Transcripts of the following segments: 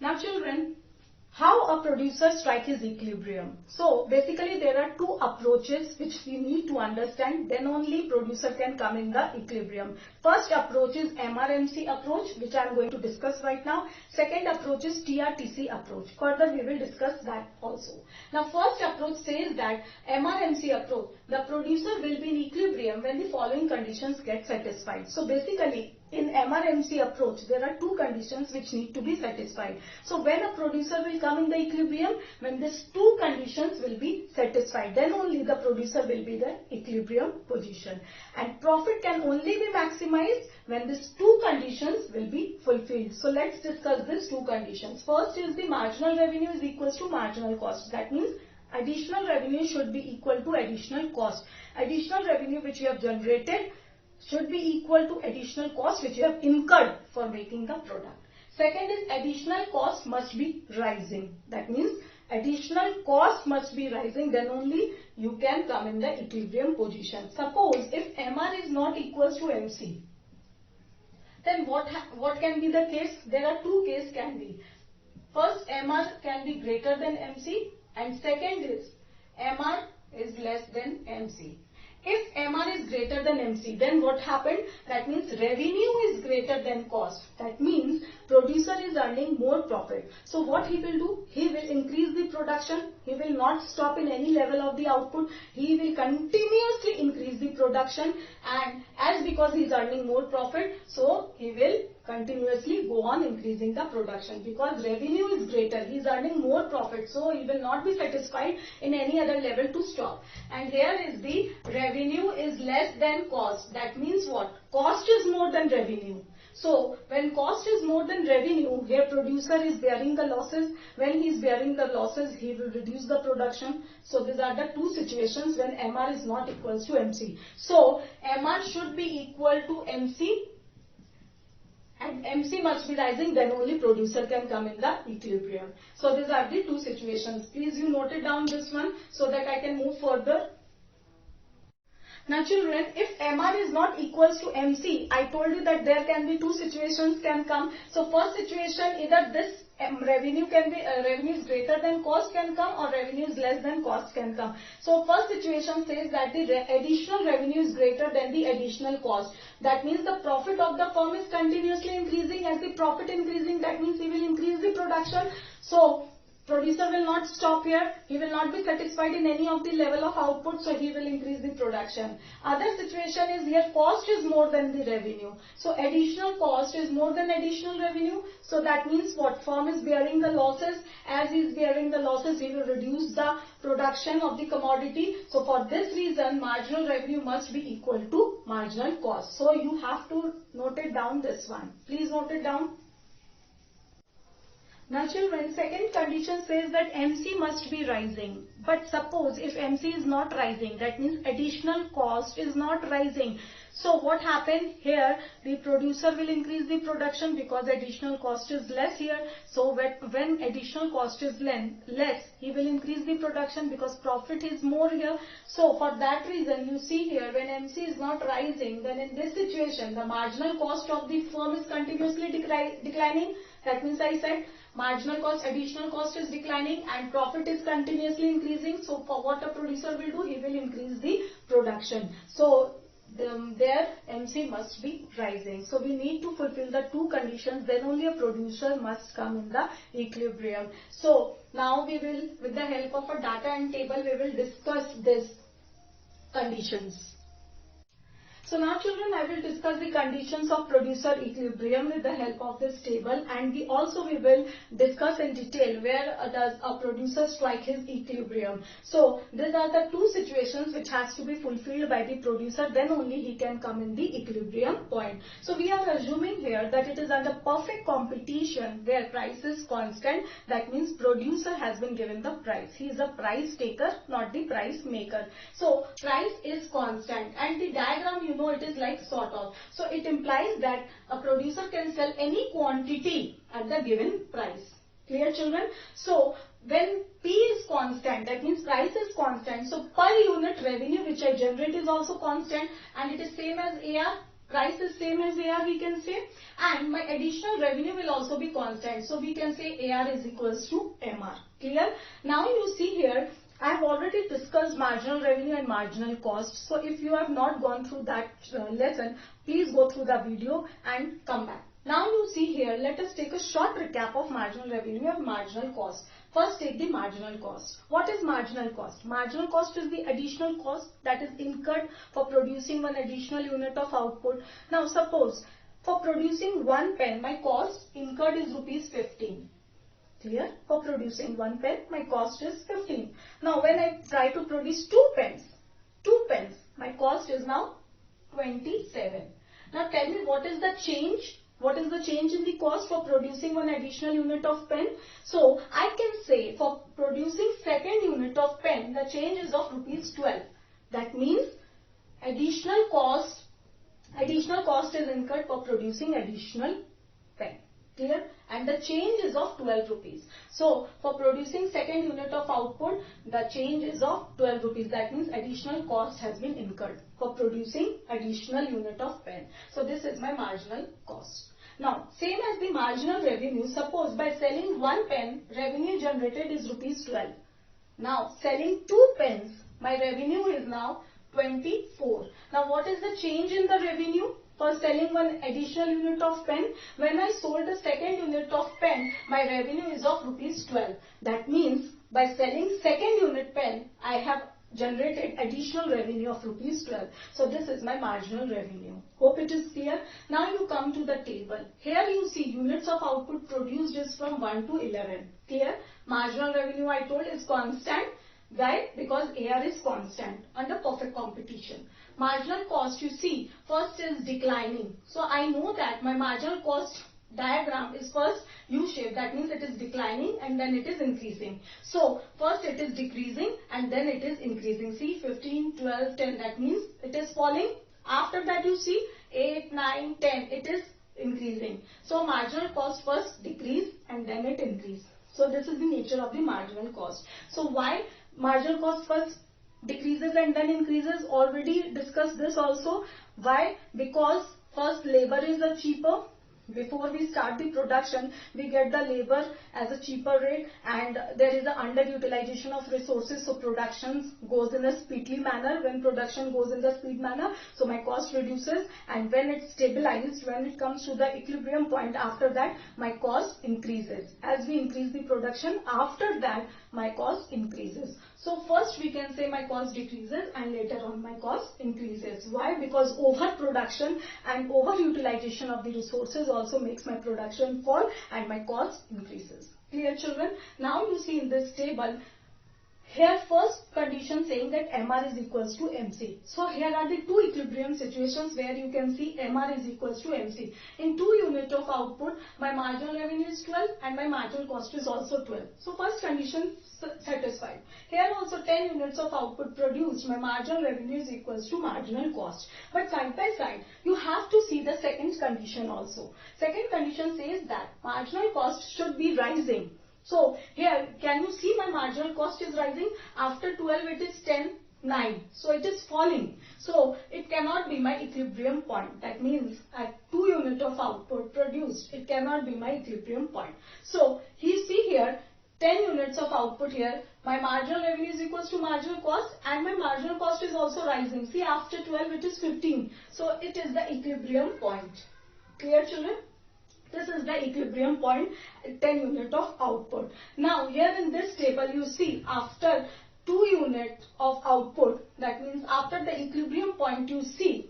Now children, how a producer strike his equilibrium? So basically there are two approaches which we need to understand, then only producer can come in the equilibrium. First approach is MRMC approach, which I am going to discuss right now. Second approach is TRTC approach. Further we will discuss that also. Now first approach says that MRMC approach, the producer will be in equilibrium when the following conditions get satisfied. So basically in MRMC approach, there are two conditions which need to be satisfied. So when a producer will come in the equilibrium, when these two conditions will be satisfied, then only the producer will be the equilibrium position. And profit can only be maximized when these two conditions will be fulfilled. So let's discuss these two conditions. First is the marginal revenue is equals to marginal cost. That means additional revenue should be equal to additional cost. Additional revenue which you have generated should be equal to additional cost which you have incurred for making the product. Second is additional cost must be rising. That means additional cost must be rising, then only you can come in the equilibrium position. Suppose if MR is not equals to MC, then what can be the case? There are two cases can be. First, MR can be greater than MC, and second is MR is less than MC. If MR is greater than MC, then what happened? That means revenue is greater than cost. That means producer is earning more profit. So what he will do? He will increase the production. He will not stop in any level of the output. He will continuously increase the production, and as because he is earning more profit, so he will continuously go on increasing the production because revenue is greater. He is earning more profit, so he will not be satisfied in any other level to stop. And here is the revenue is less than cost. That means what? Cost is more than revenue. So when cost is more than revenue, here producer is bearing the losses. When he is bearing the losses, he will reduce the production. So these are the two situations when MR is not equals to MC. So MR should be equal to MC. And MC must be rising, then only producer can come in the equilibrium. So these are the two situations. Please you note it down this one so that I can move further. Now children, if MR is not equals to MC, I told you that there can be two situations can come. So first situation, either this revenue is greater than cost can come, or revenue is less than cost can come. So first situation says that the additional revenue is greater than the additional cost. That means the profit of the firm is continuously increasing. As the profit increasing, that means he will increase the production. So producer will not stop here. He will not be satisfied in any of the level of output, so he will increase the production. Other situation is here cost is more than the revenue. So additional cost is more than additional revenue. So that means what? Firm is bearing the losses. As he is bearing the losses, he will reduce the production of the commodity. So for this reason, marginal revenue must be equal to marginal cost. So you have to note it down this one. Please note it down. Now children, second condition says that MC must be rising. But suppose if MC is not rising, that means additional cost is not rising. So what happened here? The producer will increase the production because additional cost is less here. So when additional cost is less, he will increase the production because profit is more here. So for that reason, you see here when MC is not rising, then in this situation, the marginal cost of the firm is continuously declining. That means I said marginal cost, additional cost is declining and profit is continuously increasing. So for what a producer will do, he will increase the production. So there MC must be rising. So we need to fulfill the two conditions, then only a producer must come in the equilibrium. So now we will, with the help of a data and table, we will discuss these conditions. So now children, I will discuss the conditions of producer equilibrium with the help of this table, and we will discuss in detail where does a producer strike his equilibrium. So these are the two situations which has to be fulfilled by the producer, then only he can come in the equilibrium point. So we are assuming here that it is under perfect competition where price is constant. That means producer has been given the price. He is a price taker, not the price maker. So price is constant, and the diagram it is like sort of. So it implies that a producer can sell any quantity at the given price. Clear children? So when P is constant, that means price is constant. So per unit revenue which I generate is also constant, and it is same as AR. Price is same as AR, we can say, and my additional revenue will also be constant. So we can say AR is equals to MR. Clear? Now you see here, I have already discussed marginal revenue and marginal cost. So if you have not gone through that lesson, please go through the video and come back. Now you see here, let us take a short recap of marginal revenue and marginal cost. First, take the marginal cost. What is marginal cost? Marginal cost is the additional cost that is incurred for producing one additional unit of output. Now suppose for producing one pen, my cost incurred is rupees 15. Clear? For producing one pen, my cost is 15. Now when I try to produce two pens, my cost is now 27. Now tell me, what is the change? What is the change in the cost for producing one additional unit of pen? So I can say for producing second unit of pen, the change is of rupees 12. That means additional cost is incurred for producing additional pen. Clear? And the change is of 12 rupees. So for producing second unit of output, the change is of 12 rupees. That means additional cost has been incurred for producing additional unit of pen. So this is my marginal cost. Now same as the marginal revenue, suppose by selling one pen, revenue generated is rupees 12. Now selling two pens, my revenue is now 24. Now what is the change in the revenue? For selling one additional unit of pen, when I sold the second unit of pen, my revenue is of rupees 12. That means by selling second unit pen, I have generated additional revenue of rupees 12. So this is my marginal revenue. Hope it is clear. Now you come to the table. Here you see units of output produced is from 1 to 11. Clear? Marginal revenue I told is constant. Why? Because AR is constant under perfect competition. Marginal cost, you see, first is declining. So I know that my marginal cost diagram is first U-shaped. That means it is declining and then it is increasing. So first it is decreasing and then it is increasing. See, 15, 12, 10. That means it is falling. After that you see 8, 9, 10. It is increasing. So marginal cost first decrease and then it increase. So this is the nature of the marginal cost. So why marginal cost first decreases and then increases? Already discussed this also. Why? Because first labor is a cheaper. Before we start the production, we get the labor as a cheaper rate and there is an underutilization of resources. So production goes in a speedily manner. When production goes in the speed manner, so my cost reduces, and when it's stabilized, when it comes to the equilibrium point, after that my cost increases. As we increase the production, after that my cost increases. So first we can say my cost decreases and later on my cost increases. Why? Because overproduction and overutilization of the resources also makes my production fall and my cost increases. Clear, children? Now you see in this table, here first condition saying that MR is equals to MC. So here are the two equilibrium situations where you can see MR is equals to MC. In 2 units of output, my marginal revenue is 12 and my marginal cost is also 12. So first condition satisfied. Here also 10 units of output produced, my marginal revenue is equals to marginal cost. But side by side, you have to see the second condition also. Second condition says that marginal cost should be rising. So here, can you see my marginal cost is rising? After 12 it is 10, 9. So it is falling. So it cannot be my equilibrium point. That means at 2 units of output produced, it cannot be my equilibrium point. So you see here, 10 units of output here, my marginal revenue is equals to marginal cost and my marginal cost is also rising. See, after 12 it is 15. So it is the equilibrium point. Clear, children? This is the equilibrium point, 10 unit of output. Now here in this table you see after 2 units of output, that means after the equilibrium point, you see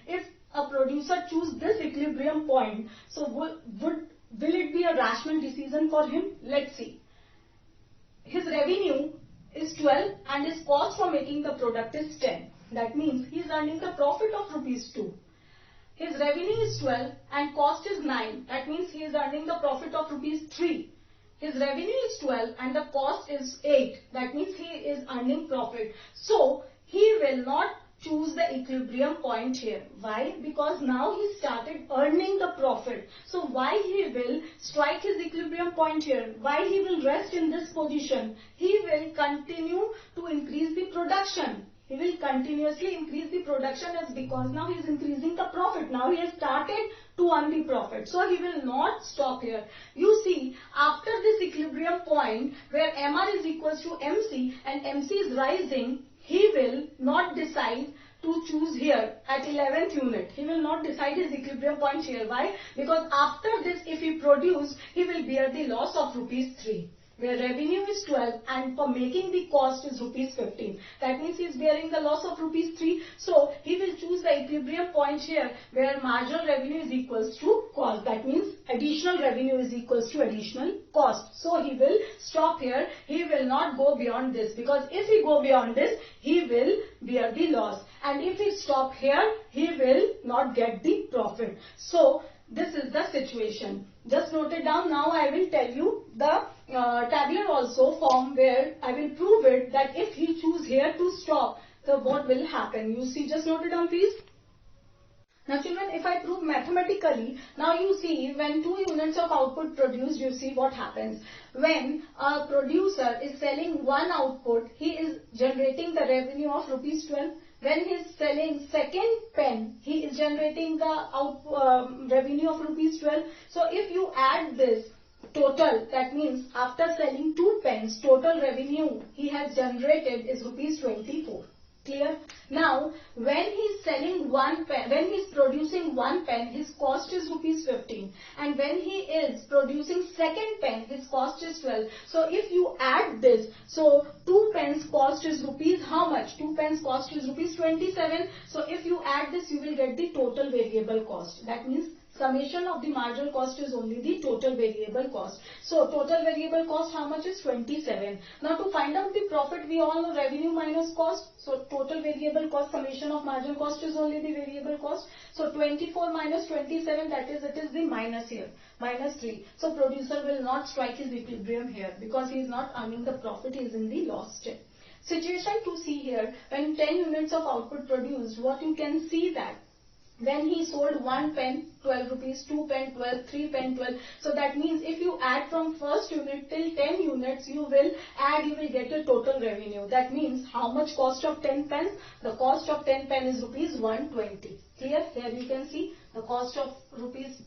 if a producer choose this equilibrium point, so will it be a rational decision for him? Let's see. His revenue is 12 and his cost for making the product is 10. That means he is earning the profit of rupees 2. His revenue is 12 and cost is 9. That means he is earning the profit of rupees 3. His revenue is 12 and the cost is 8. That means he is earning profit. So he will not choose the equilibrium point here. Why? Because now he started earning the profit. So why he will strike his equilibrium point here? Why he will rest in this position? He will continue to increase the production. He will continuously increase the production as because now he is increasing the profit. Now he has started to earn the profit. So he will not stop here. You see, after this equilibrium point where MR is equals to MC and MC is rising, he will not decide to choose here at 11th unit. He will not decide his equilibrium point here. Why? Because after this, if he produce, he will bear the loss of rupees 3. Where revenue is 12 and for making the cost is rupees 15. That means he is bearing the loss of rupees 3. So he will choose the equilibrium point here where marginal revenue is equals to cost. That means additional revenue is equals to additional cost. So he will stop here. He will not go beyond this, because if he go beyond this, he will bear the loss. And if he stop here, he will not get the profit. So this is the situation. Just note it down. Now I will tell you the tabular also form where I will prove it that if he choose here to stop, so what will happen. You see, just note it down please. Now children, if I prove mathematically, now you see when 2 units of output produced, you see what happens. When a producer is selling one output, he is generating the revenue of rupees 12. When he is selling second pen, he is generating the revenue of rupees 12. So if you add this total, that means after selling 2 pens, total revenue he has generated is rupees 24. Clear? Now, when he is selling one pen, when he is producing one pen, his cost is rupees 15. And when he is producing second pen, his cost is 12. So, if you add this, so 2 pens cost is rupees how much? 2 pens cost is rupees 27. So, if you add this, you will get the total variable cost. That means summation of the marginal cost is only the total variable cost. So total variable cost how much is 27. Now to find out the profit, we all know revenue minus cost. So total variable cost summation of marginal cost is only the variable cost. So 24 minus 27, that is, it is the minus here, minus 3. So producer will not strike his equilibrium here because he is not earning the profit, he is in the loss step. Situation to see here, when 10 units of output produced, what you can see that when he sold 1 pen, 12 rupees, 2 pen, 12, 3 pen, 12. So that means if you add from first unit till 10 units, you will get a total revenue. That means how much cost of 10 pens? The cost of 10 pen is rupees 120. Clear? Here you can see the cost of rupees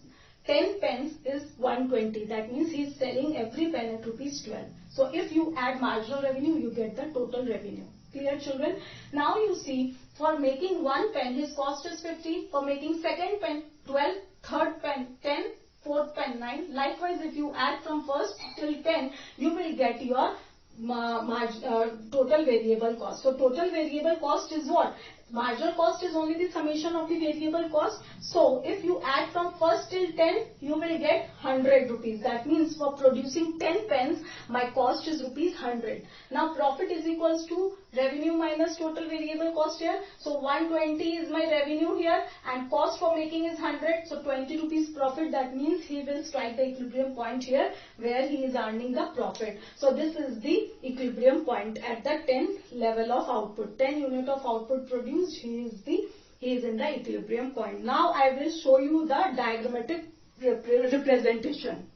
10 pens is 120. That means he is selling every pen at rupees 12. So if you add marginal revenue, you get the total revenue. Clear children? Now you see, for making one pen, his cost is 50. For making second pen, 12. Third pen, 10. Fourth pen, 9. Likewise, if you add from first till 10, you will get your total variable cost. So total variable cost is what? Marginal cost is only the summation of the variable cost. So if you add from first till 10, you will get 100 rupees. That means for producing 10 pens, my cost is rupees 100. Now profit is equals to revenue minus total variable cost here. So 120 is my revenue here and cost for making is 100. So 20 rupees profit. That means he will strike the equilibrium point here where he is earning the profit. So this is the equilibrium point at the 10th level of output. 10 unit of output produced. He is in the equilibrium point. Now I will show you the diagrammatic representation.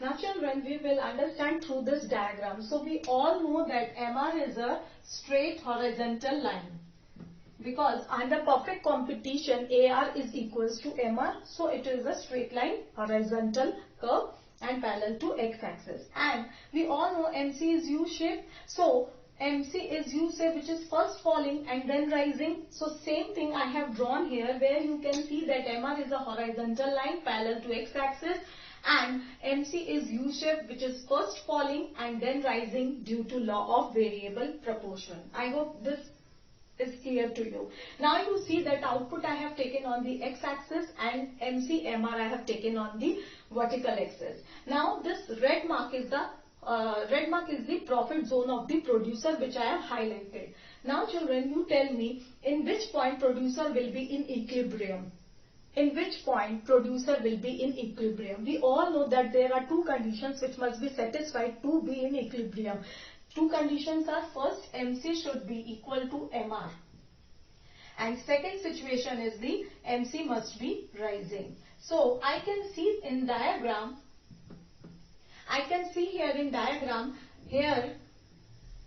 Now children, we will understand through this diagram. So we all know that MR is a straight horizontal line. Because under perfect competition, AR is equals to MR. So it is a straight line, horizontal curve and parallel to x-axis. And we all know MC is U-shape. So MC is U-shape, which is first falling and then rising. So same thing I have drawn here where you can see that MR is a horizontal line parallel to x-axis and MC is U-shape, which is first falling and then rising due to law of variable proportion. I hope this is clear to you. Now you see that output I have taken on the x-axis and MC MR I have taken on the vertical axis. Now this red mark is the profit zone of the producer, which I have highlighted. Now children, you tell me in which point producer will be in equilibrium. In which point producer will be in equilibrium. We all know that there are two conditions which must be satisfied to be in equilibrium. Two conditions are, first, MC should be equal to MR. And second situation is the MC must be rising. So I can see in diagram, here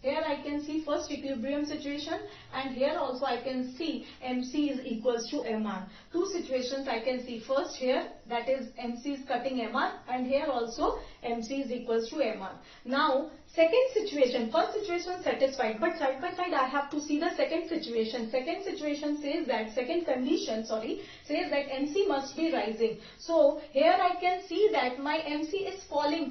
Here I can see first equilibrium situation, and here also I can see MC is equals to MR. Two situations I can see. First here, that is MC is cutting MR, and here also MC is equals to MR. Now second situation, first situation satisfied, but side by side I have to see the second situation. Second situation says that, second condition says that MC must be rising. So here I can see that my MC is falling.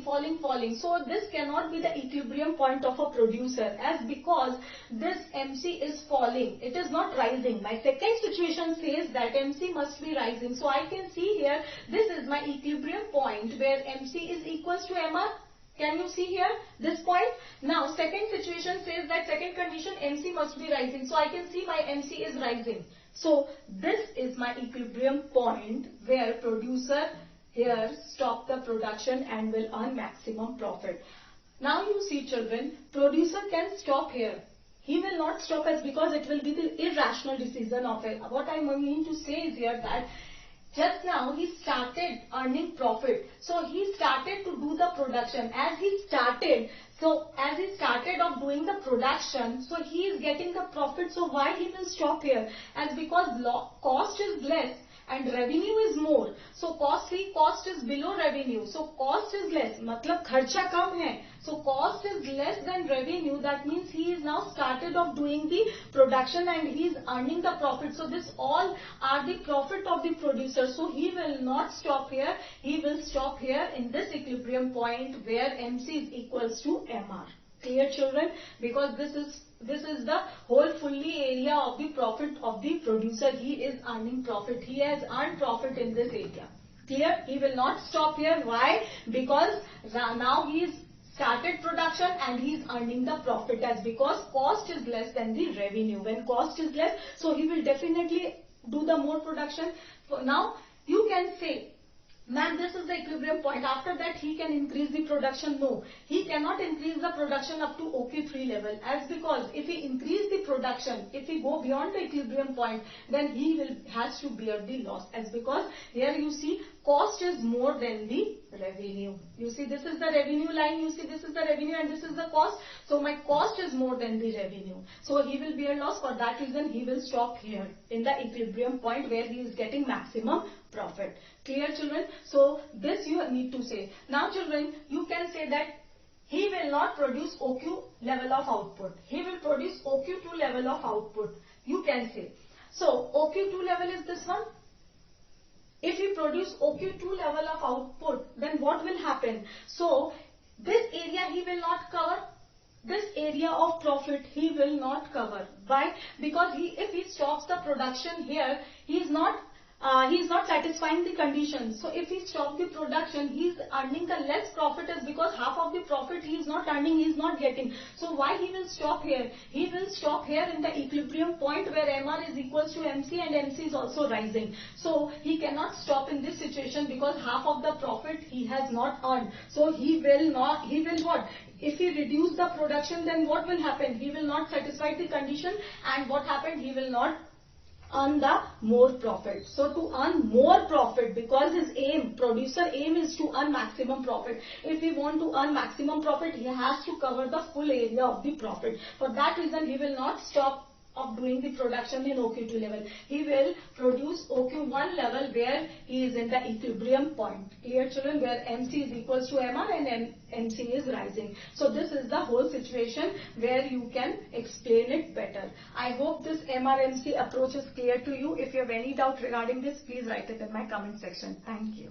So this cannot be the equilibrium point of a producer, as because this MC is falling, it is not rising. My second situation says that MC must be rising. So I can see here, this is my equilibrium point where MC is equals to MR. Can you see here this point? Now second situation says that, second condition, MC must be rising. So I can see my MC is rising. So this is my equilibrium point where producer here stop the production and will earn maximum profit. Now you see children, producer can stop here. He will not stop as because it will be the irrational decision of it. What I mean to say is here that just now he started earning profit. So he started to do the production. As he started of doing the production, so he is getting the profit. So why he will stop here? As because cost is less and revenue is more. So cost is below revenue. So cost is less. मतलब खर्चा कम है. So cost is less than revenue. That means he is now started of doing the production and he is earning the profit. So this all are the profit of the producer. So he will not stop here. He will stop here in this equilibrium point where MC is equals to MR. Clear children? Because this is the whole fully area of the profit of the producer. He is earning profit. He has earned profit in this area. Clear? He will not stop here. Why? Because now he is started production and he is earning the profit, as because cost is less than the revenue. When cost is less, so he will definitely do the more production. Now you can say, ma'am, this is the equilibrium point. After that he can increase the production. No, he cannot increase the production up to OQ3 level, as because if he increase the production, if he go beyond the equilibrium point, then he has to bear the loss, as because here you see cost is more than the revenue. You see this is the revenue line, you see this is the revenue and this is the cost. So my cost is more than the revenue. So he will bear loss. For that reason he will stop here in the equilibrium point where he is getting maximum profit. Clear children? So this you need to say. Now children, you can say that he will not produce OQ level of output. He will produce OQ2 level of output. You can say. So OQ2 level is this one. If he produce OQ2 level of output, then what will happen? So this area he will not cover. This area of profit he will not cover. Why? Because if he stops the production here, he is not satisfying the conditions. So if he stops the production, he is earning the less profit, is because half of the profit he is not earning, he is not getting. So why he will stop here? He will stop here in the equilibrium point where MR is equals to MC and MC is also rising. So he cannot stop in this situation because half of the profit he has not earned. So he will what? If he reduce the production, then what will happen? He will not satisfy the condition, and what happened? He will not earn the more profit. So to earn more profit, because his producer aim is to earn maximum profit. If he want to earn maximum profit, he has to cover the full area of the profit. For that reason, he will not stop of doing the production in OQ2 level. He will produce OQ1 level where he is in the equilibrium point. Clear children? Where MC is equals to MR and MC is rising. So this is the whole situation where you can explain it better. I hope this MR-MC approach is clear to you. If you have any doubt regarding this, please write it in my comment section. Thank you.